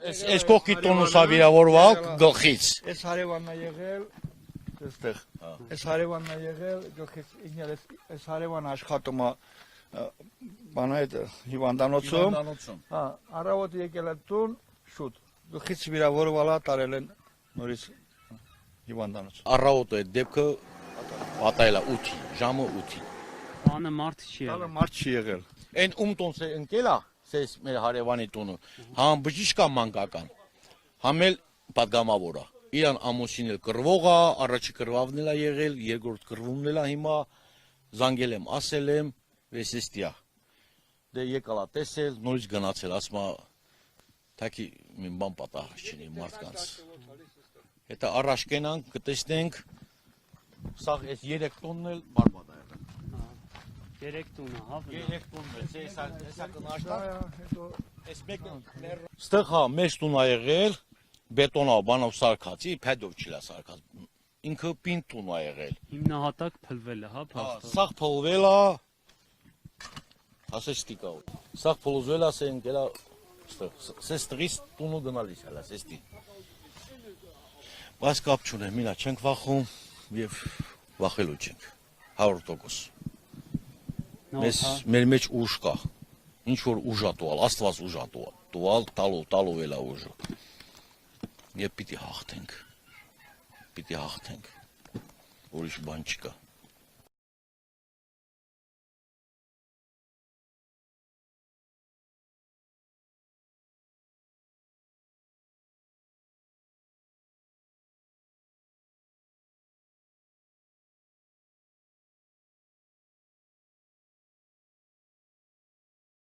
Այս կողքի տոնուսա վիրավորվալ գլխից։ Այս հարևանն է եղել, այստեղ։ Այս հարևանն է եղել, գլխից ինքն այս հարևանը աշխատում է բան այդ հիվանդանոցում։ Հա, առավոտ եկել է տուն, շուտ։ Գլխից վիրավորվալ է, տարել են նորից հիվանդանոց։ Առավոտ այդ դեպքը պատահել է 8-ի, ժամը 8-ի։ Տանը մարդ չի եղել։ Տանը մարդ չի եղել։ Այն ում տոնս է ընկել է, սես մեր հարևանի տունը, համ բժիշկ է մանկական, համ էլ պատգամավոր է։ Իրան ամուսին էլ կռվող է, առաջի կռվավն էլ է եղել, երկրորդ կռվումն էլ է հիմա, զանգել եմ, ասել եմ, վեսեստիա։ Դե եկալ է տեսել, նորից գնացել, ասում է, թակի մի բան պատահած չունի մարդկանց։ Հետո առաջ կենանք, կտեսնենք, սաղ այս 3 տոնն էլ բարբադ է եղել։ 3 տունը, հա։ 3 տոնն էլ, հեսա կնաշտա, այս մեկը ստեղ հա, մեծ տուն է եղել, բետոնով, բանով սարքացի, փեդով չիլա սարքած, ինքը պին տուն է եղել։ Հիմնահատակ փլվել է, հա, փաստով։ Սաղ փլվել է, ասես տիկա, սաղ փլուզվել է, սեն գելա, սես տղիս տունու գնալիս հելա, սես տի։ Բայց կապ չունեմ, միլա չենք վախում և վախելու չենք, 100%։ Մեր մեջ ուժ կա, ինչ որ ուժ է տուալ, աստված ուժ է տուալ, տալով էլ է ուժը։ Եվ պիտի հաղթենք, ուրիշ բան չկա։